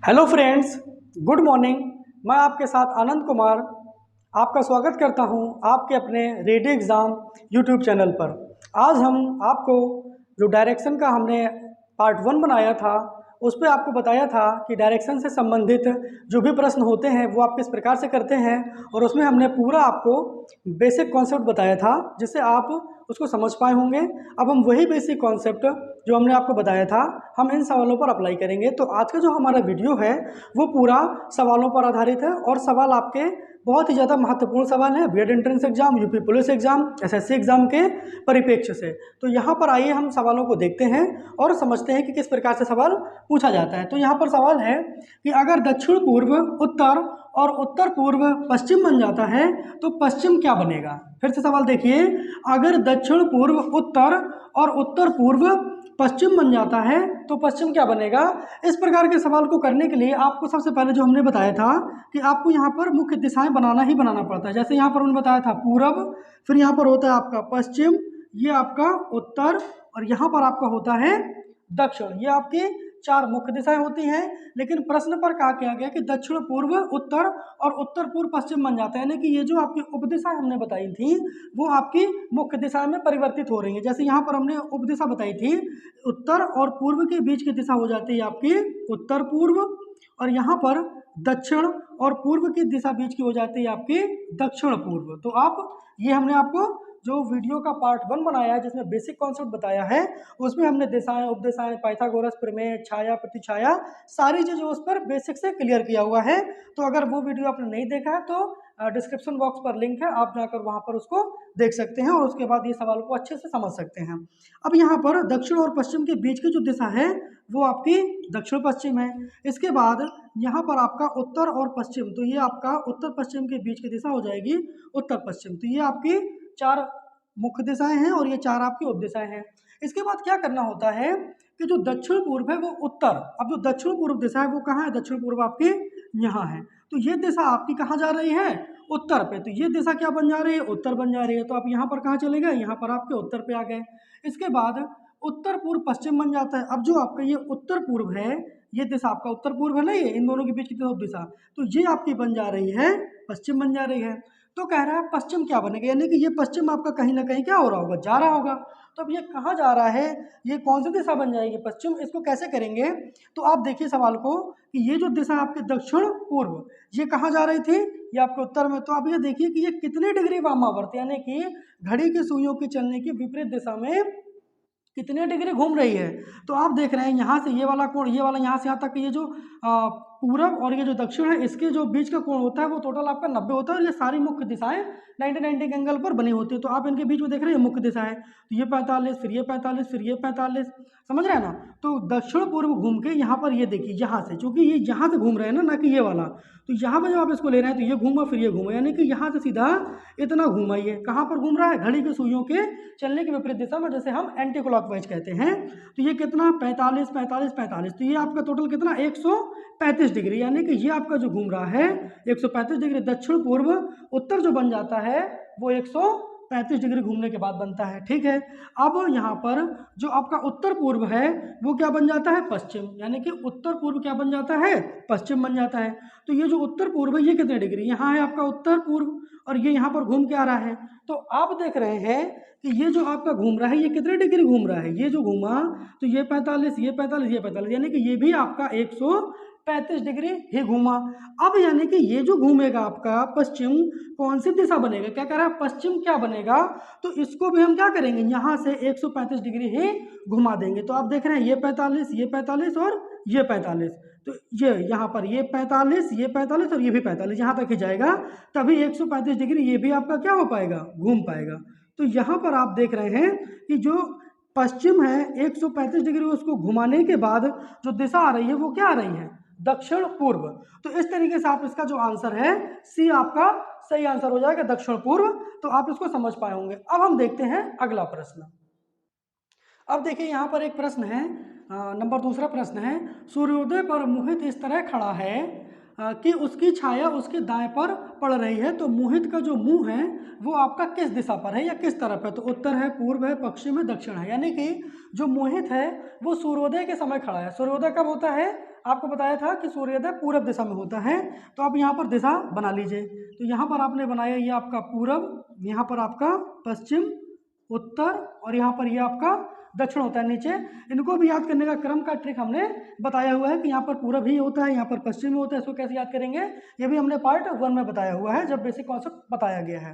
Hello friends, good morning. मैं आपके साथ आनंद कुमार आपका स्वागत करता हूं आपके अपने रेडी एग्ज़ाम यूट्यूब चैनल पर। आज हम आपको जो डायरेक्शन का हमने पार्ट 1 बनाया था उस पर आपको बताया था कि डायरेक्शन से संबंधित जो भी प्रश्न होते हैं वो आप किस प्रकार से करते हैं, और उसमें हमने पूरा आपको बेसिक कॉन्सेप्ट बताया था जिससे आप उसको समझ पाए होंगे। अब हम वही बेसिक कॉन्सेप्ट जो हमने आपको बताया था हम इन सवालों पर अप्लाई करेंगे। तो आज का जो हमारा वीडियो है वो पूरा सवालों पर आधारित है, और सवाल आपके बहुत ही ज़्यादा महत्वपूर्ण सवाल है B Ed entrance exam, UP police exam, SSC exam के परिप्रेक्ष्य से। तो यहाँ पर आइए हम सवालों को देखते हैं और समझते हैं कि किस प्रकार से सवाल पूछा जाता है। तो यहाँ पर सवाल है कि अगर दक्षिण पूर्व उत्तर और उत्तर पूर्व पश्चिम बन जाता है तो पश्चिम क्या बनेगा। फिर से सवाल देखिए, अगर दक्षिण पूर्व उत्तर और उत्तर पूर्व पश्चिम बन जाता है तो पश्चिम क्या बनेगा। इस प्रकार के सवाल को करने के लिए आपको सबसे पहले जो हमने बताया था कि आपको यहाँ पर मुख्य दिशाएं बनाना ही बनाना पड़ता है। जैसे यहाँ पर उन्होंने बताया था पूरब, फिर यहाँ पर होता है आपका पश्चिम, ये आपका उत्तर, और यहाँ पर आपका होता है दक्षिण। ये आपकी 4 मुख्य दिशाएं होती हैं। लेकिन प्रश्न पर कहा गया कि दक्षिण पूर्व उत्तर और उत्तर पूर्व पश्चिम बन जाता है, यानी कि ये जो आपकी उपदिशा हमने बताई थी वो आपकी मुख्य दिशा में परिवर्तित हो रही है। जैसे यहाँ पर हमने उपदिशा बताई थी, उत्तर और पूर्व के बीच की दिशा हो जाती है आपकी उत्तर पूर्व, और यहाँ पर दक्षिण और पूर्व की दिशा बीच की हो जाती है आपकी दक्षिण पूर्व। तो आप ये हमने आपको जो वीडियो का पार्ट 1 बनाया है जिसमें बेसिक कॉन्सेप्ट बताया है उसमें हमने दिशाएं, उपदिशाएं, पाइथागोरस प्रमेय, छाया प्रतिछाया, सारी चीज़ें उस पर बेसिक से क्लियर किया हुआ है। तो अगर वो वीडियो आपने नहीं देखा है तो डिस्क्रिप्शन बॉक्स पर लिंक है, आप जाकर वहां पर उसको देख सकते हैं और उसके बाद ये सवाल को अच्छे से समझ सकते हैं। अब यहाँ पर दक्षिण और पश्चिम के बीच की जो दिशा है वो आपकी दक्षिण पश्चिम है। इसके बाद यहाँ पर आपका उत्तर और पश्चिम, तो ये आपका उत्तर पश्चिम के बीच की दिशा हो जाएगी उत्तर पश्चिम। तो ये आपकी 4 मुख्य दिशाएं हैं और ये 4 आपकी उपदिशाएं हैं। इसके बाद क्या करना होता है कि जो दक्षिण पूर्व है वो उत्तर, अब जो दक्षिण पूर्व दिशा है वो कहाँ है, दक्षिण पूर्व आपकी यहाँ है। तो ये दिशा आपकी कहाँ जा रही है, उत्तर पे। तो ये दिशा क्या बन जा रही है, उत्तर बन जा रही है। तो आप यहाँ पर कहाँ चले गए, यहाँ पर आपके उत्तर पे आ गए। इसके बाद उत्तर पूर्व पश्चिम बन जाता है। अब जो आपका ये उत्तर पूर्व है, ये दिशा आपका उत्तर पूर्व है ना, ये इन दोनों के बीच की दिशा, तो ये आपकी बन जा रही है पश्चिम बन जा रही है। तो कह रहा है पश्चिम क्या बनेगा, यानी कि ये पश्चिम आपका कहीं ना कहीं क्या हो रहा होगा, जा रहा होगा। तो अब ये कहाँ जा रहा है, ये कौन सी दिशा बन जाएगी, पश्चिम। इसको कैसे करेंगे, तो आप देखिए सवाल को कि ये जो दिशा आपके दक्षिण पूर्व, ये कहाँ जा रही थी, ये आपके उत्तर में। तो आप ये देखिए कि ये कितने डिग्री वामावर्त, यानी कि घड़ी की सुइयों के चलने की विपरीत दिशा में कितने डिग्री घूम रही है। तो आप देख रहे हैं यहाँ से ये वाला कोण, ये वाला यहाँ से यहाँ तक, ये जो पूरब और ये जो दक्षिण है इसके जो बीच का कोण होता है वो टोटल आपका 90 होता है, और ये सारी मुख्य दिशाएं 90 के एंगल पर बनी होती है। तो आप इनके बीच में देख रहे हैं मुख्य दिशा है, तो ये 45, फिर ये 45, फिर ये 45, समझ रहे हैं ना। तो दक्षिण पूर्व घूम के यहाँ पर ये देखिए, यहाँ से, चूंकि ये यहाँ से घूम रहे हैं ना कि ये वाला, तो यहाँ पर जब आप इसको ले रहे हैं तो ये घूमा फिर ये घूमा, यानी कि यहाँ से सीधा इतना घूमा। ये कहाँ पर घूम रहा है, घड़ी की सुइयों के चलने की विपरीत दिशा में, जैसे हम एंटी क्लॉकवाइज कहते हैं। तो ये कितना 45 45 45, तो ये आपका टोटल कितना 135 डिग्री, यानी कि ये आपका जो घूम रहा है 135 डिग्री। दक्षिण पूर्व उत्तर जो बन जाता है वो 135 डिग्री घूमने के बाद बनता है, ठीक है। अब यहाँ पर जो आपका उत्तर पूर्व है वो क्या बन जाता है, पश्चिम, यानी कि उत्तर पूर्व क्या बन जाता है, पश्चिम बन जाता है। तो ये जो उत्तर पूर्व है ये कितने डिग्री, यहाँ है आपका उत्तर पूर्व, और ये यहाँ पर घूम के आ रहा है। तो आप देख रहे हैं कि ये जो आपका घूम रहा है ये कितने डिग्री घूम रहा है, ये जो घूमा तो ये 45, ये 45, ये 45, यानी कि ये भी आपका 135 डिग्री ही घूमा। अब यानी कि ये जो घूमेगा आपका पश्चिम, कौन सी दिशा बनेगा, क्या कह रहा है, पश्चिम क्या बनेगा। तो इसको भी हम क्या करेंगे, यहाँ से 135 डिग्री ही घुमा देंगे। तो आप देख रहे हैं ये 45, ये 45 और ये 45, तो ये यहाँ पर ये 45, ये 45 और ये भी 45, यहाँ तक ही जाएगा, तभी 135 डिग्री ये भी आपका क्या हो पाएगा, घूम पाएगा। तो यहाँ पर आप देख रहे हैं कि जो पश्चिम है 135 डिग्री उसको घुमाने के बाद जो दिशा आ रही है वो क्या आ रही है, दक्षिण पूर्व। तो इस तरीके से आप इसका जो आंसर है सी आपका सही आंसर हो जाएगा, दक्षिण पूर्व। तो आप इसको समझ पाए होंगे। अब हम देखते हैं अगला प्रश्न। अब देखिए यहाँ पर एक प्रश्न है, नंबर दूसरा प्रश्न है, सूर्योदय पर मोहित इस तरह खड़ा है, कि उसकी छाया उसके दाएं पर पड़ रही है, तो मोहित का जो मुंह है वो आपका किस दिशा पर है या किस तरफ है? तो उत्तर है, पूर्व है, पश्चिम है, दक्षिण है। यानी कि जो मोहित है वो सूर्योदय के समय खड़ा है। सूर्योदय कब होता है? आपको बताया था कि सूर्योदय पूरब दिशा में होता है। तो आप यहाँ पर दिशा बना लीजिए। तो यहाँ पर आपने बनाया ये आपका पूरब, यहाँ पर आपका पश्चिम, उत्तर और यहाँ पर ये आपका दक्षिण होता है नीचे। इनको भी याद करने का क्रम का ट्रिक हमने बताया हुआ है कि यहाँ पर पूरब ही होता है, यहाँ पर पश्चिम होता है। इसको कैसे याद करेंगे ये भी हमने पार्ट 1 में बताया हुआ है जब बेसिक कॉन्सेप्ट बताया गया है।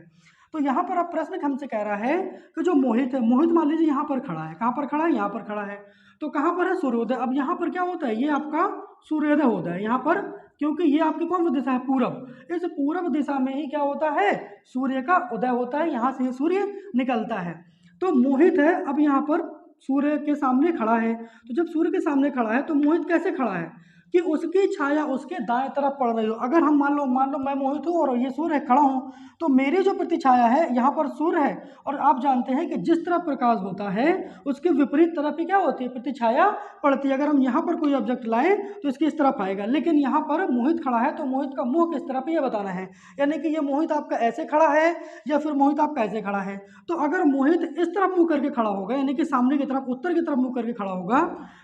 तो यहाँ पर अब प्रश्न हमसे कह रहा है कि जो मोहित है, मोहित मान लीजिए यहाँ पर खड़ा है। कहाँ पर खड़ा है? यहाँ पर खड़ा है। तो कहाँ पर है? सूर्योदय। अब यहाँ पर क्या होता है? ये आपका सूर्योदय होता है यहाँ पर, क्योंकि ये आपकी कौन सी दिशा है? पूरब। इस पूरब दिशा में ही क्या होता है? सूर्य का उदय होता है, यहाँ से ही सूर्य निकलता है। तो मोहित है अब यहाँ पर सूर्य के सामने खड़ा है। तो जब सूर्य के सामने खड़ा है तो मोहित कैसे खड़ा है कि उसकी छाया उसके दाएं तरफ पड़ रही हो। अगर हम मान लो मैं मोहित हूँ और ये सूर्य खड़ा हूँ, तो मेरी जो प्रतिछाया है यहाँ पर सूर्य है, और आप जानते हैं कि जिस तरफ प्रकाश होता है उसके विपरीत तरफ ही क्या होती है? प्रतिछाया पड़ती है। अगर हम यहाँ पर कोई ऑब्जेक्ट लाएं तो इसकी इस तरफ आएगा, लेकिन यहाँ पर मोहित खड़ा है तो मोहित का मुंह किस तरफ है ये बताना है। यानी कि ये मोहित आपका ऐसे खड़ा है या फिर मोहित आपका ऐसे खड़ा है। तो अगर मोहित इस तरफ मुंह करके खड़ा होगा, यानी कि सामने की तरफ, उत्तर की तरफ मुंह करके खड़ा होगा,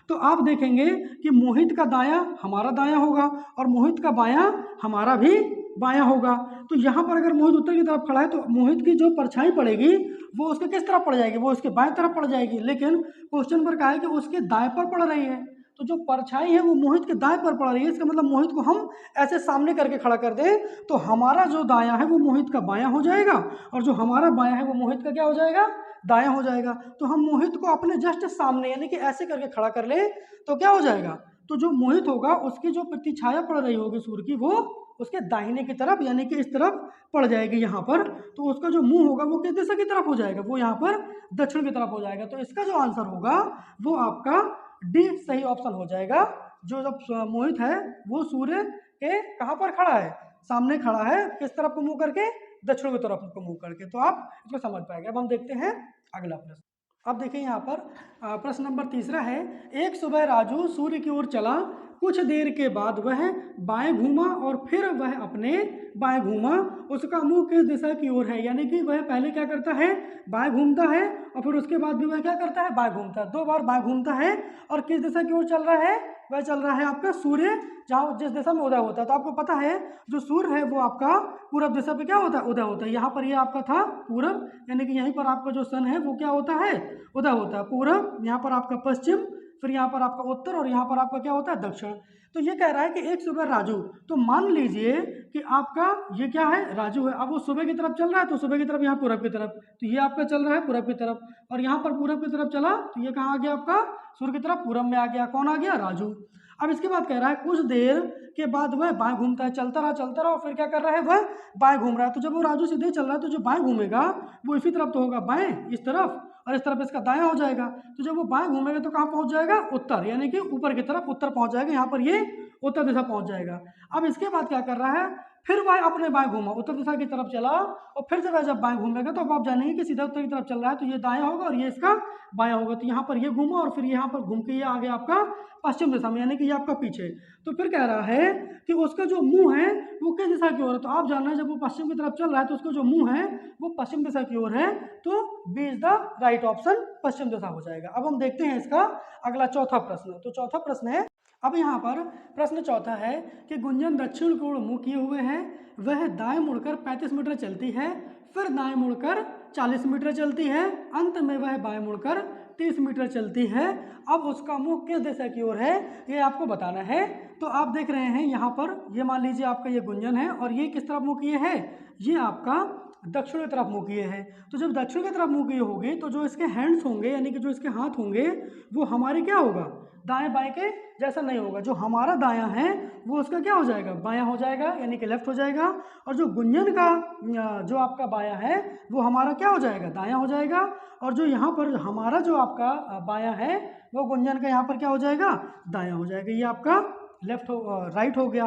तो आप देखेंगे कि मोहित का दायां हमारा दायां होगा और मोहित का बायां हमारा भी बायां होगा। तो यहाँ पर अगर मोहित उत्तर की तरफ खड़ा है तो मोहित की जो परछाई पड़ेगी वो उसके किस तरफ पड़ जाएगी? वो उसके बाएं तरफ पड़ जाएगी। लेकिन क्वेश्चन पर कहा है कि उसके दाएं पर पड़ रही है, तो जो परछाई है वो मोहित के दाएं पर पड़ रही है। इसका मतलब मोहित को हम ऐसे सामने करके खड़ा कर दें तो हमारा जो दायां है वो मोहित का बायां हो जाएगा, और जो हमारा बायां है वो मोहित का क्या हो जाएगा? दायां हो जाएगा। तो हम मोहित को अपने जस्ट सामने यानी कि ऐसे करके खड़ा कर ले तो क्या हो जाएगा? तो जो मोहित होगा उसकी जो प्रतिछाया पड़ रही होगी सूर्य की वो उसके दाहिने की तरफ यानी कि इस तरफ पड़ जाएगी यहाँ पर। तो उसका जो मुंह होगा वो किस दिशा की तरफ हो जाएगा? वो यहाँ पर दक्षिण की तरफ हो जाएगा। तो इसका जो आंसर होगा वो आपका डी सही ऑप्शन हो जाएगा। जो जब मोहित है वो सूर्य के कहाँ पर खड़ा है? सामने खड़ा है। किस तरफ को मुंह करके? दक्षिण की तरफ को मुंह करके। तो आप इसको समझ पाएंगे। अब हम देखते हैं अगला प्रश्न। अब देखिए यहाँ पर प्रश्न नंबर 3 है। एक सुबह राजू सूर्य की ओर चला, कुछ देर के बाद वह बाएं घूमा और फिर वह अपने बाएं घूमा। उसका मुंह किस दिशा की ओर है? यानी कि वह पहले क्या करता है? बाएं घूमता है, और फिर उसके बाद भी वह क्या करता है? बाएं घूमता है। 2 बार बाएं घूमता है। और किस दिशा की ओर चल रहा है? वह चल रहा है आपका सूर्य जहाँ जिस दिशा में उदय होता है। तो आपको पता है जो सूर्य है वो आपका पूरब दिशा पे क्या होता है? उदय होता है। यहाँ पर ये आपका था पूरब, यानी कि यहीं पर आपका जो सन है वो क्या होता है? उदय होता है। पूरब, यहाँ पर आपका पश्चिम, फिर यहाँ पर आपका उत्तर, और यहाँ पर आपका क्या होता है? दक्षिण। तो ये कह रहा है कि एक सुबह राजू, तो मान लीजिए कि आपका ये क्या है? राजू है। अब वो सुबह की तरफ चल रहा है तो सुबह की तरफ, यहाँ पूरब की तरफ, तो ये आपका चल रहा है पूरब की तरफ, और यहाँ पर पूरब की तरफ चला तो ये कहाँ आ गया आपका? सूर्य की तरफ, पूरब में आ गया। कौन आ गया? राजू। अब इसके बाद कह रहा है कुछ देर के बाद वह बाएं घूमता है। चलता रहा और फिर क्या कर रहा है? वह बाएं घूम रहा है। तो जब वो राजू सीधे चल रहा है तो जो बाएं घूमेगा वो इसी तरफ तो होगा, बाएं इस तरफ, और इस तरफ इसका दायां हो जाएगा। तो जब वो बाएं घूमेगा तो कहाँ पहुंच जाएगा? उत्तर, यानी कि ऊपर की तरफ, उत्तर पहुंच जाएगा। यहाँ पर ये उत्तर दिशा पहुंच जाएगा। अब इसके बाद क्या कर रहा है? फिर वह अपने बाएं घूमा, उत्तर दिशा की तरफ चला, और फिर से वह जब बाएं घूमेगा तो अब आप जानेंगे कि सीधा उत्तर की तरफ चल रहा है तो ये दायां होगा और ये इसका बायां होगा। तो यहाँ पर ये घूमा और फिर यहाँ पर घूम के ये आ गया आपका पश्चिम दिशा में, यानी कि ये आपका पीछे। तो फिर कह रहा है कि उसका जो मुंह है वो किस दिशा की ओर है? तो आप जानना है जब वो पश्चिम की तरफ चल रहा है तो उसका जो मुंह है वो पश्चिम दिशा की ओर है। तो B is the right option, पश्चिम दिशा हो जाएगा। अब हम देखते हैं इसका अगला चौथा प्रश्न। तो चौथा प्रश्न है, अब यहाँ पर प्रश्न चौथा है कि गुंजन दक्षिण की ओर मुंह किए हुए है, वह दाएं मुड़कर 35 मीटर चलती है, फिर दाएं मुड़कर 40 मीटर चलती है, अंत में वह बाएं मुड़कर 30 मीटर चलती है। अब उसका मुंह किस दिशा की ओर है ये आपको बताना है। तो आप देख रहे हैं यहाँ पर, ये मान लीजिए आपका ये गुंजन है और ये किस तरफ मुंह किए है? ये आपका दक्षिण की तरफ मुंह किए हैं। तो जब दक्षिण की तरफ मुंह किए होंगे तो जो इसके हैंड्स होंगे यानी कि जो इसके हाथ होंगे वो हमारे क्या होगा? दाएं बाएं के जैसा नहीं होगा। जो हमारा दायां है वो उसका क्या हो जाएगा? बायां हो जाएगा, यानी कि लेफ्ट हो जाएगा। और जो गुंजन का जो आपका बायां है वो हमारा क्या हो जाएगा? दायां हो जाएगा। और जो यहाँ पर हमारा जो आपका बायां है वो गुंजन का यहाँ पर क्या हो जाएगा? दायां हो जाएगा। ये आपका लेफ्ट हो राइट हो गया।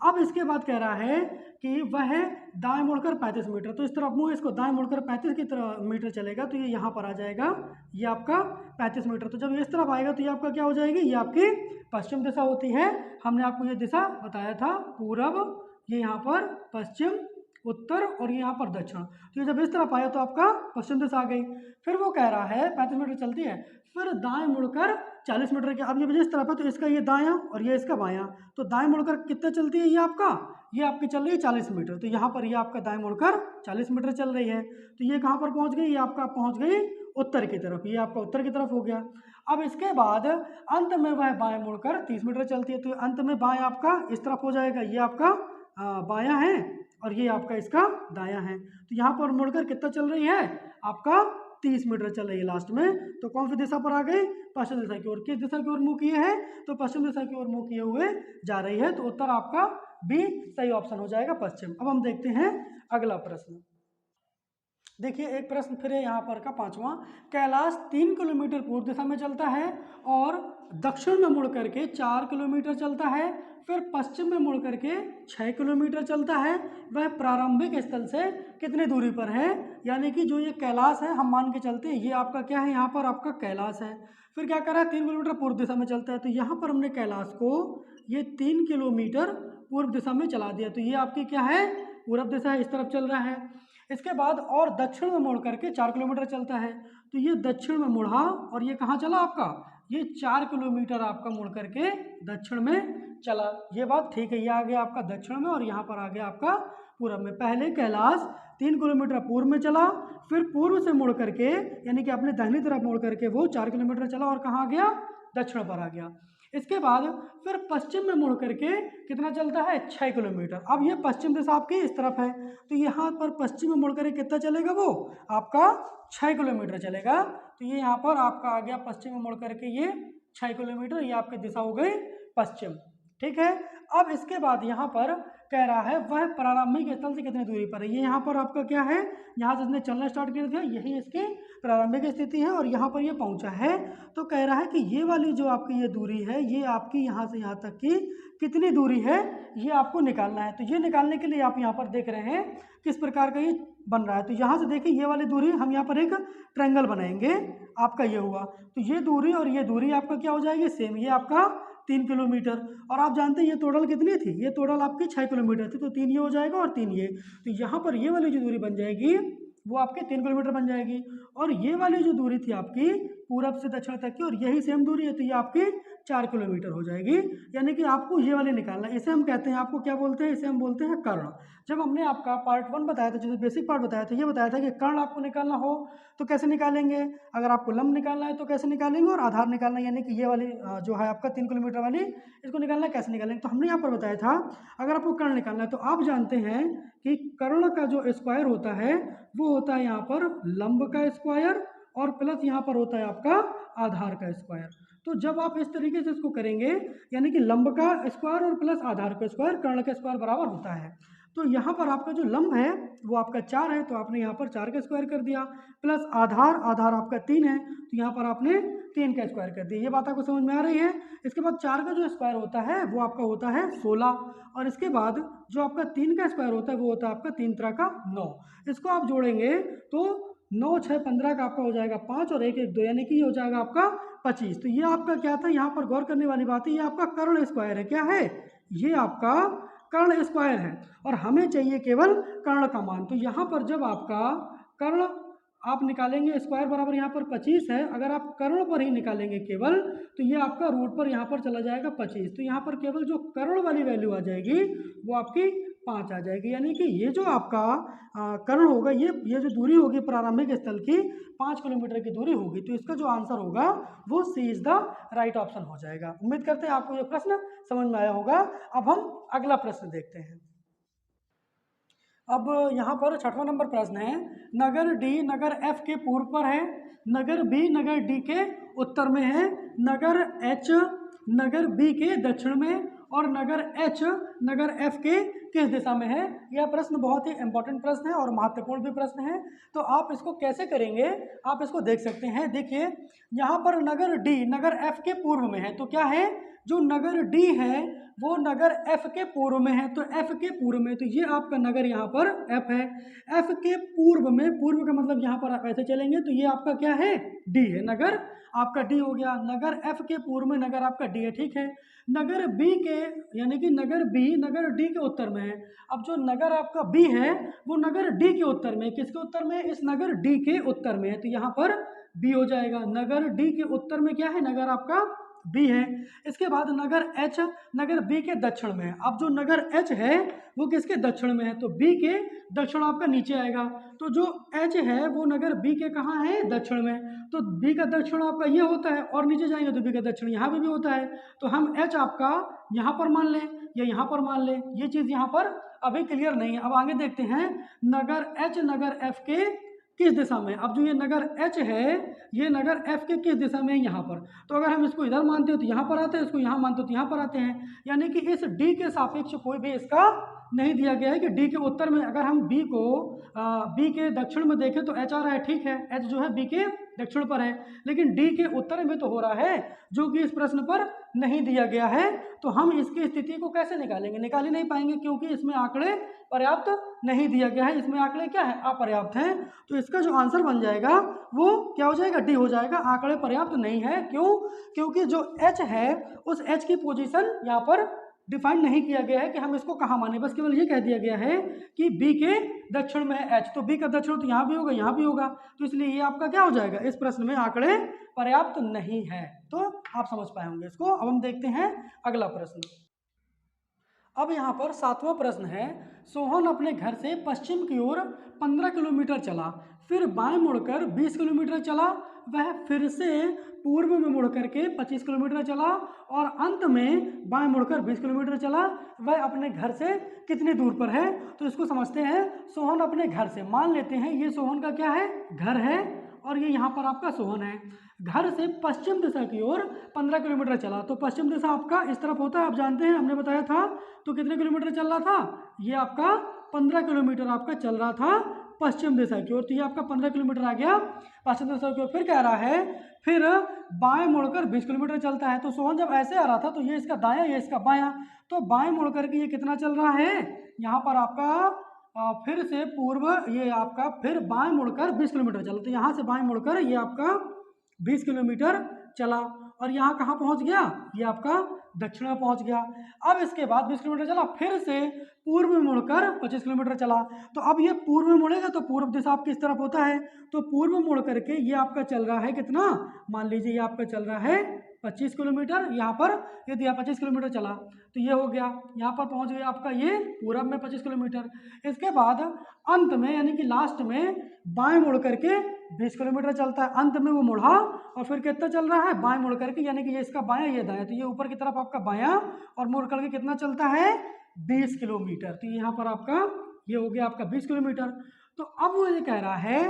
अब इसके बाद कह रहा है कि वह दाएं मुड़कर 35 मीटर, तो इस तरफ मुँह इसको दाएं मुड़कर 35 की तरह मीटर चलेगा तो ये यहाँ पर आ जाएगा, ये आपका 35 मीटर। तो जब ये इस तरफ आएगा तो ये आपका क्या हो जाएगी, ये आपकी पश्चिम दिशा होती है। हमने आपको ये दिशा बताया था, पूरब, ये यहाँ पर पश्चिम, उत्तर और ये यहाँ पर दक्षिण। तो ये जब इस तरफ आया तो आपका पश्चिम दिशा आ गई। फिर वो कह रहा है 35 मीटर चलती है, फिर दाएं मुड़कर 40 मीटर के, अब ये इस तरफ है तो इसका ये दायां और ये इसका बायां, तो दाएं मुड़कर कितना चलती है, ये आपकी चल रही है 40 मीटर। तो यहाँ पर ये आपका दाएं मुड़कर 40 मीटर चल रही है। तो ये कहाँ पर पहुँच गई, ये आपका पहुँच गई उत्तर की तरफ, ये आपका उत्तर की तरफ हो गया। अब इसके बाद अंत में वह बाएं मुड़कर 30 मीटर चलती है, तो अंत में बाएं आपका इस तरफ हो जाएगा, ये आपका बायां है और ये आपका इसका दायां है। तो यहाँ पर मुड़कर कितना चल रही है, आपका 30 मीटर चल रही है लास्ट में। तो कौन सी दिशा पर आ गई, पश्चिम दिशा की ओर। किस दिशा की ओर मुंह किए है, तो पश्चिम दिशा की ओर मुंह किए हुए जा रही है। तो उत्तर आपका बी सही ऑप्शन हो जाएगा, पश्चिम। अब हम देखते हैं अगला प्रश्न। देखिए एक प्रश्न फिर है यहाँ पर का 5वां। कैलाश 3 किलोमीटर पूर्व दिशा में चलता है और दक्षिण में मुड़ करके 4 किलोमीटर चलता है, फिर पश्चिम में मुड़ करके 6 किलोमीटर चलता है। वह प्रारंभिक स्थल से कितनी दूरी पर है, यानी कि जो ये कैलाश है हम मान के चलते हैं ये आपका क्या है, यहाँ पर आपका कैलाश है। फिर क्या कर रहा है, 3 किलोमीटर पूर्व दिशा में चलता है, तो यहाँ पर हमने कैलाश को ये 3 किलोमीटर पूर्व दिशा में चला दिया, तो ये आपकी क्या है, पूर्व दिशा है, इस तरफ चल रहा है। इसके बाद और दक्षिण में मुड़ करके 4 किलोमीटर चलता है, तो ये दक्षिण में मुड़ा और ये कहाँ चला आपका, ये 4 किलोमीटर आपका मुड़ करके दक्षिण में चला। ये बात ठीक है, ये आ गया आपका दक्षिण में और यहाँ पर आ गया आपका पूर्व में। पहले कैलाश 3 किलोमीटर पूर्व में चला, फिर पूर्व से मुड़ करके यानी कि अपने दाहिनी तरफ मुड़ करके वो 4 किलोमीटर चला और कहाँ आ गया, दक्षिण पर आ गया। इसके बाद फिर पश्चिम में मुड़ करके कितना चलता है, 6 किलोमीटर। अब ये पश्चिम दिशा आपकी इस तरफ है, तो यहाँ पर पश्चिम में मुड़ करके कितना चलेगा, वो आपका 6 किलोमीटर चलेगा। तो ये यहाँ पर आपका आ गया पश्चिम में मुड़ करके ये 6 किलोमीटर, ये आपकी दिशा हो गई पश्चिम। ठीक है। अब इसके बाद यहाँ पर कह रहा है वह प्रारंभिक स्थल से कितनी दूरी पर है। ये यहाँ पर आपका क्या है, यहाँ से इसने चलना स्टार्ट कर दिया, यही इसकी प्रारंभिक स्थिति है और यहाँ पर ये पहुँचा है। तो कह रहा है कि ये वाली जो आपकी ये दूरी है, ये आपकी यहाँ से यहाँ तक की कितनी दूरी है, ये आपको निकालना है। तो ये निकालने के लिए आप यहाँ पर देख रहे हैं किस प्रकार का ये बन रहा है। तो यहाँ से देखिए ये वाली दूरी, हम यहाँ पर एक ट्रायंगल बनाएंगे, आपका ये हुआ, तो ये दूरी और ये दूरी आपका क्या हो जाएगी, सेम, ये आपका 3 किलोमीटर। और आप जानते हैं ये टोटल कितनी थी, ये टोटल आपकी 6 किलोमीटर थी, तो 3 ये हो जाएगा और 3 ये, तो यहाँ पर ये वाली जो दूरी बन जाएगी वो आपके 3 किलोमीटर बन जाएगी। और ये वाली जो दूरी थी आपकी पूरब से दक्षिण तक की, और यही सेम दूरी है, तो ये आपकी 4 किलोमीटर हो जाएगी। यानी कि आपको ये वाली निकालना है, इसे हम कहते हैं, आपको क्या बोलते हैं, इसे हम बोलते हैं कर्ण। जब हमने आपका पार्ट 1 बताया था, जो बेसिक पार्ट बताया था, ये बताया था कि कर्ण आपको निकालना हो तो कैसे निकालेंगे, अगर आपको लंब निकालना है तो कैसे निकालेंगे, और आधार निकालना यानी कि ये वाली जो है आपका 3 किलोमीटर वाली, इसको निकालना कैसे निकालेंगे। तो हमने यहाँ पर बताया था अगर आपको कर्ण निकालना है तो आप जानते हैं कि कर्ण का जो स्क्वायर होता है वो होता है यहाँ पर लंब का स्क्वायर और प्लस यहाँ पर होता है आपका आधार का स्क्वायर। तो जब आप इस तरीके से इसको करेंगे यानी कि लंब का स्क्वायर और प्लस आधार का स्क्वायर कर्ण का स्क्वायर बराबर होता है। तो यहाँ पर आपका जो लंब है वो आपका 4 है, तो आपने यहाँ पर 4 का स्क्वायर कर दिया, प्लस आधार आपका 3 है, तो यहाँ पर आपने 3 का स्क्वायर कर दिया। ये बात आपको समझ में आ रही है। इसके बाद 4 का जो स्क्वायर होता है वो आपका होता है 16, और इसके बाद जो आपका 3 का स्क्वायर होता है वो होता है आपका 3 तरह का 9। इसको आप जोड़ेंगे तो 9 6 15 का आपका हो जाएगा 5 और 1 1 2, यानी कि ये हो जाएगा आपका 25। तो ये आपका क्या था, यहाँ पर गौर करने वाली बात है, ये आपका कर्ण स्क्वायर है। क्या है, ये आपका कर्ण स्क्वायर है और हमें चाहिए केवल कर्ण का मान। तो यहाँ पर जब आपका कर्ण आप निकालेंगे, स्क्वायर बराबर यहाँ पर 25 है, अगर आप कर्ण पर ही निकालेंगे केवल तो ये आपका रूट पर यहाँ पर चला जाएगा 25। तो यहाँ पर केवल जो कर्ण वाली वैल्यू आ जाएगी वो आपकी 5 आ जाएगी, यानी कि ये जो आपका कर्ण होगा, ये जो दूरी होगी प्रारंभिक स्थल की 5 किलोमीटर की दूरी होगी। तो इसका जो आंसर होगा वो सी इज द राइट ऑप्शन हो जाएगा। उम्मीद करते हैं आपको ये प्रश्न समझ में आया होगा। अब हम अगला प्रश्न देखते हैं। अब यहाँ पर 6वां नंबर प्रश्न है, नगर डी नगर एफ के पूर्व पर है, नगर बी नगर डी के उत्तर में है, नगर एच नगर बी के दक्षिण में और नगर एच नगर एफ के किस दिशा में है। यह प्रश्न बहुत ही इंपॉर्टेंट प्रश्न है और महत्वपूर्ण भी प्रश्न है। तो आप इसको कैसे करेंगे, आप इसको देख सकते हैं। देखिए यहाँ पर नगर डी नगर एफ के पूर्व में है, तो क्या है, जो नगर डी है वो नगर एफ के पूर्व में है, तो एफ के पूर्व में, तो ये आपका नगर यहाँ पर एफ है। एफ के पूर्व में, पूर्व का मतलब यहाँ पर आप ऐसे चलेंगे तो ये आपका क्या है, डी है, नगर आपका डी हो गया। नगर एफ के पूर्व में नगर आपका डी है, ठीक है। नगर बी के, यानी कि नगर बी नगर डी के उत्तर में है। अब जो नगर आपका बी है वो नगर डी के उत्तर में, किसके उत्तर में, इस नगर डी के उत्तर में है, तो यहाँ पर बी हो जाएगा। नगर डी के उत्तर में क्या है, नगर आपका बी है। इसके बाद नगर एच नगर बी के दक्षिण में है। अब जो नगर एच है वो किसके दक्षिण में है, तो बी के दक्षिण आपका नीचे आएगा। तो जो एच है वो नगर बी के कहाँ है, दक्षिण में, तो बी का दक्षिण आपका ये होता है, और नीचे जाएंगे तो बी का दक्षिण यहाँ पे भी होता है। तो हम एच आपका यहाँ पर मान लें या यहाँ पर मान लें, ये चीज़ यहाँ पर अभी क्लियर नहीं है। अब आगे देखते हैं नगर एच नगर एफ के किस दिशा में। अब जो ये नगर एच है ये नगर एफ के किस दिशा में है, यहाँ पर। तो अगर हम इसको इधर मानते हो तो यहाँ पर आते हैं, इसको यहाँ मानते हो तो यहाँ पर आते हैं, यानी कि इस डी के सापेक्ष कोई भी इसका नहीं दिया गया है कि डी के उत्तर में। अगर हम बी को बी के दक्षिण में देखें तो एच आ रहा है, ठीक है, एच जो है बी के दक्षिण पर है, लेकिन डी के उत्तर में तो हो रहा है, जो कि इस प्रश्न पर नहीं दिया गया है। तो हम इसकी स्थिति को कैसे निकालेंगे, निकाल ही नहीं पाएंगे, क्योंकि इसमें आंकड़े पर्याप्त नहीं दिया गया है, इसमें आंकड़े क्या है, अपर्याप्त हैं। तो इसका जो आंसर बन जाएगा वो क्या हो जाएगा, डी हो जाएगा, आंकड़े पर्याप्त नहीं है। क्यों, क्योंकि जो एच है उस एच की पोजीशन यहाँ पर डिफाइन नहीं किया गया है कि हम इसको कहाँ माने, बस केवल ये कह दिया गया है कि बी के दक्षिण में है एच, तो बी का दक्षिण तो यहाँ भी होगा यहाँ भी होगा, तो इसलिए ये आपका क्या हो जाएगा, इस प्रश्न में आंकड़े पर्याप्त नहीं है। तो आप समझ पाए होंगे इसको। अब हम देखते हैं अगला प्रश्न। अब यहाँ पर 7वां प्रश्न है, सोहन अपने घर से पश्चिम की ओर 15 किलोमीटर चला, फिर बाएं मुड़कर 20 किलोमीटर चला, वह फिर से पूर्व में मुड़ करके 25 किलोमीटर चला और अंत में बाएं मुड़कर 20 किलोमीटर चला। वह अपने घर से कितनी दूर पर है, तो इसको समझते हैं। सोहन अपने घर से, मान लेते हैं ये सोहन का क्या है, घर है, और ये यहाँ पर आपका सोहन है। घर से पश्चिम दिशा की ओर 15 किलोमीटर चला, तो पश्चिम दिशा आपका इस तरफ होता है, आप जानते हैं, हमने बताया था। तो कितने किलोमीटर चल रहा था, ये आपका 15 किलोमीटर आपका चल रहा था पश्चिम दिशा की ओर, तो ये आपका 15 किलोमीटर आ गया पश्चिम दिशा की ओर। फिर कह रहा है फिर बाएं मुड़कर 20 किलोमीटर चलता है, तो सोहन जब ऐसे आ रहा था तो ये इसका दायां ये इसका बायां, तो बाएं मुड़कर के ये कितना चल रहा है, यहाँ पर आपका फिर से पूर्व ये आपका फिर बाएं मुड़कर 20 किलोमीटर चला, तो यहाँ से बाएं मुड़कर ये आपका 20 किलोमीटर चला और यहाँ कहाँ पहुँच गया, ये आपका दक्षिण में पहुँच गया। अब इसके बाद 20 किलोमीटर चला, फिर से पूर्व में मुड़कर 25 किलोमीटर चला, तो अब ये पूर्व में मुड़ेगा तो पूर्व दिशा आपकी इस तरफ होता है, तो पूर्व में मुड़ करके ये आपका चल रहा है कितना, मान लीजिए ये आपका चल रहा है 25 किलोमीटर, यहाँ पर ये दिया 25 किलोमीटर चला, तो ये हो गया, यहाँ पर पहुँच गया आपका ये पूरब में 25 किलोमीटर। इसके बाद अंत में यानी कि लास्ट में बाएं मुड़ करके 20 किलोमीटर चलता है, अंत में वो मुड़ा और फिर कितना चल रहा है, बाएं मुड़ करके, यानी कि ये इसका बायां ये दायां, तो ये ऊपर की तरफ आपका बायां और मुड़ करके कितना चलता है 20 किलोमीटर, तो यहाँ पर आपका ये हो गया आपका 20 किलोमीटर। तो अब वो ये कह रहा है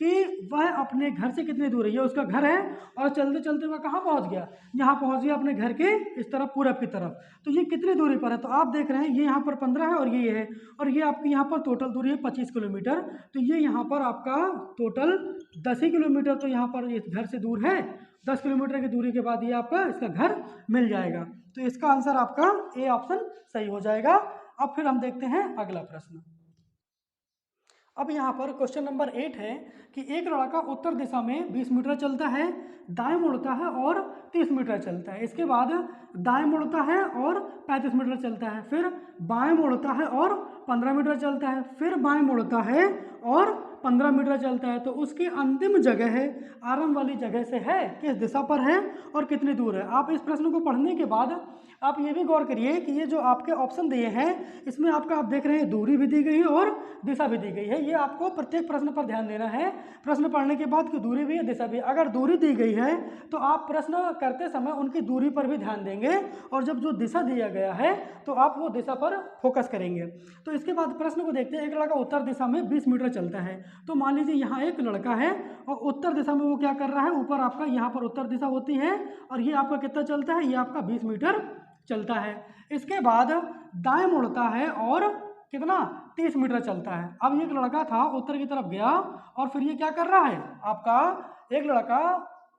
कि वह अपने घर से कितनी दूर है, ये उसका घर है और चलते चलते वह कहाँ पहुँच गया, यहाँ पहुँच गया अपने घर के इस तरफ पूरब की तरफ, तो ये कितनी दूरी पर है, तो आप देख रहे हैं ये यहाँ पर 15 है और ये है, और ये आपकी यहाँ पर टोटल दूरी है 25 किलोमीटर, तो ये यहाँ पर आपका टोटल 10 ही किलोमीटर, तो यहाँ पर इस घर से दूर है 10 किलोमीटर की दूरी के बाद ये आपका इसका घर मिल जाएगा, तो इसका आंसर आपका ए ऑप्शन सही हो जाएगा। अब फिर हम देखते हैं अगला प्रश्न। अब यहाँ पर क्वेश्चन नंबर 8 है कि एक लड़का उत्तर दिशा में 20 मीटर चलता है, दाएं मुड़ता है और 30 मीटर चलता है, इसके बाद दाएं मुड़ता है और 35 मीटर चलता है, फिर बाएं मुड़ता है और 15 मीटर चलता है, फिर बाएं मुड़ता है और 15 मीटर चलता है, तो उसकी अंतिम जगह है आरंभ वाली जगह से है किस दिशा पर है और कितनी दूर है। आप इस प्रश्न को पढ़ने के बाद आप ये भी गौर करिए कि ये जो आपके ऑप्शन दिए हैं इसमें आपका आप देख रहे हैं दूरी भी दी गई है और दिशा भी दी गई है, ये आपको प्रत्येक प्रश्न पर ध्यान देना है। प्रश्न पढ़ने के बाद कि दूरी भी है दिशा भी, अगर दूरी दी गई है तो आप प्रश्न करते समय उनकी दूरी पर भी ध्यान देंगे और जब जो दिशा दिया गया है तो आप वो दिशा पर फोकस करेंगे। तो इसके बाद प्रश्न को देखते हैं, एक लड़का उत्तर दिशा में 20 मीटर चलता है, तो मान लीजिए यहाँ एक लड़का है और उत्तर दिशा में वो क्या कर रहा है, ऊपर आपका यहाँ पर उत्तर दिशा होती है और ये आपका कितना चलता है, ये आपका 20 मीटर चलता है। इसके बाद दाएं मुड़ता है और कितना 30 मीटर चलता है। अब एक लड़का था उत्तर की तरफ गया और फिर ये क्या कर रहा है, आपका एक लड़का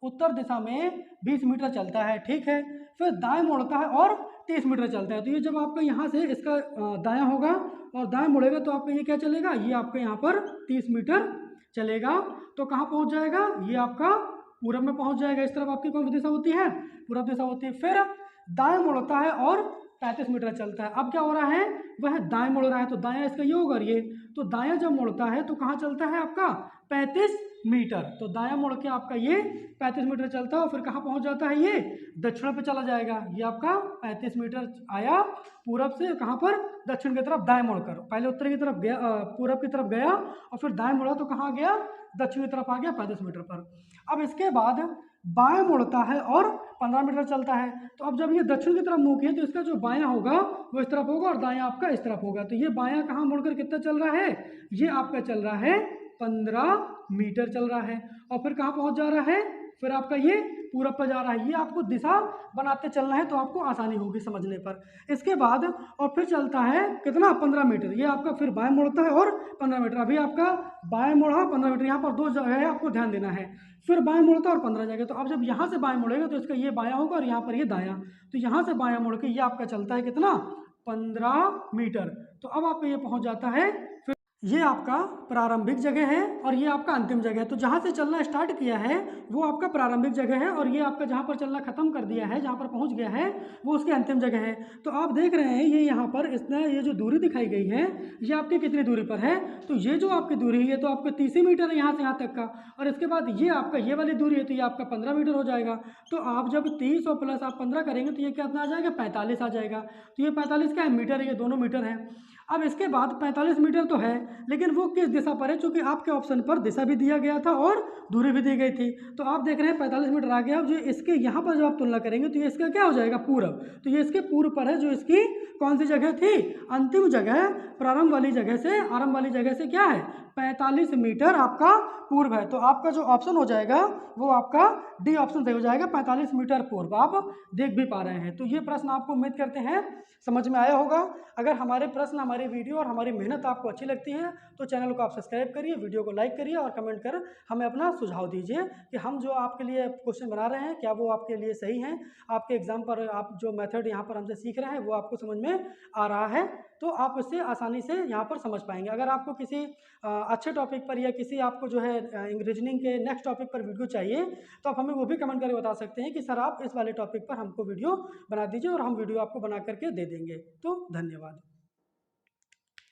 उत्तर दिशा में 20 मीटर चलता है, ठीक है। फिर दाएं मुड़ता है और 30 मीटर चलता है। तो ये जब आपका यहाँ से इसका दायां होगा और दाएं मुड़ेगा तो आपका ये क्या चलेगा, ये आपका यहाँ पर 30 मीटर चलेगा। तो कहाँ पहुँच जाएगा, ये आपका पूरब में पहुँच जाएगा। इस तरफ आपकी कौन सी दिशा होती है, पूरब दिशा होती है। फिर दाएं मुड़ता है और 35 मीटर चलता है। अब क्या हो रहा है, वह दाएं मुड़ रहा है, तो दायां इसका ये होगा और ये, तो दायां जब मुड़ता है तो कहाँ चलता है आपका 35 मीटर। तो दायां मुड़ के आपका ये 35 मीटर चलता है और फिर कहाँ पहुँच जाता है, ये दक्षिण पे चला जाएगा। ये आपका 35 मीटर आया पूरब से, कहाँ पर, दक्षिण की तरफ दाएं मुड़कर। पहले उत्तर की तरफ गया, पूरब की तरफ गया और फिर दाएं मुड़ा तो कहाँ गया, दक्षिण की तरफ आ गया 35 मीटर पर। अब इसके बाद बाएं मुड़ता है और 15 मीटर चलता है। तो अब जब ये दक्षिण की तरफ मुंह किया तो इसका जो बायां होगा वो इस तरफ होगा और दायां आपका इस तरफ होगा। तो ये बायां कहाँ मुड़कर कितना चल रहा है, ये आपका चल रहा है 15 मीटर चल रहा है। और फिर कहाँ पहुंच जा रहा है, फिर आपका ये पूरब पर जा रहा है। ये आपको दिशा बनाते चलना है तो आपको आसानी होगी समझने पर। इसके बाद और फिर चलता है कितना, 15 मीटर। ये आपका फिर बाएं मुड़ता है और 15 मीटर। अभी आपका बाएं मुड़ा 15 मीटर, यहाँ पर 2 जगह है, आपको ध्यान देना है। फिर बाएं मुड़ता और 15 जगह। तो अब जब यहाँ से बाएं मुड़ेगा तो इसका ये बायां होगा और यहाँ पर ये दायां। तो यहाँ से बायां मुड़ के ये आपका चलता है कितना, 15 मीटर। तो अब आपका ये पहुँच जाता है, ये आपका प्रारंभिक जगह है और ये आपका अंतिम जगह है। तो जहाँ से चलना स्टार्ट किया है वो आपका प्रारंभिक जगह है और ये आपका जहाँ पर चलना खत्म कर दिया है, जहाँ पर पहुँच गया है, वो उसकी अंतिम जगह है। तो आप देख रहे हैं ये यहाँ पर इसने ये जो दूरी दिखाई गई है ये आपकी कितनी दूरी पर है, तो ये जो आपकी दूरी है ये तो आपका 30 मीटर है यहाँ से यहाँ तक का। और इसके बाद ये आपका ये वाली दूरी है तो ये आपका 15 मीटर हो जाएगा। तो आप जब 30 और प्लस आप 15 करेंगे तो ये कितना आ जाएगा, 45 आ जाएगा। तो ये 45 क्या है, मीटर है, ये दोनों मीटर है। अब इसके बाद 45 मीटर तो है लेकिन वो किस दिशा पर है, क्योंकि आपके ऑप्शन पर दिशा भी दिया गया था और दूरी भी दी गई थी। तो आप देख रहे हैं 45 मीटर आ गया। अब जो इसके यहाँ पर जब आप तुलना करेंगे तो ये इसका क्या हो जाएगा, पूरब। तो ये इसके पूर्व पर है, जो इसकी कौन सी जगह थी, अंतिम जगह। प्रारंभ वाली जगह से, आरंभ वाली जगह से क्या है, 45 मीटर आपका पूर्व है। तो आपका जो ऑप्शन हो जाएगा वो आपका डी ऑप्शन सही हो जाएगा, 45 मीटर पूर्व। आप देख भी पा रहे हैं। तो ये प्रश्न आपको उम्मीद करते हैं समझ में आया होगा। अगर हमारे प्रश्न, हमारी वीडियो और हमारी मेहनत आपको अच्छी लगती है तो चैनल को आप सब्सक्राइब करिए, वीडियो को लाइक करिए और कमेंट कर हमें अपना सुझाव दीजिए कि हम जो आपके लिए क्वेश्चन बना रहे हैं क्या वो आपके लिए सही हैं, आपके एग्जाम पर आप जो मेथड यहाँ पर हमसे सीख रहे हैं वो आपको समझ में आ रहा है, तो आप उससे आसानी से यहाँ पर समझ पाएंगे। अगर आपको किसी अच्छे टॉपिक पर या किसी आपको जो है रीजनिंग के नेक्स्ट टॉपिक पर वीडियो चाहिए तो आप हमें वो भी कमेंट करके बता सकते हैं कि सर आप इस वाले टॉपिक पर हमको वीडियो बना दीजिए और हम वीडियो आपको बना करके दे देंगे। तो धन्यवाद।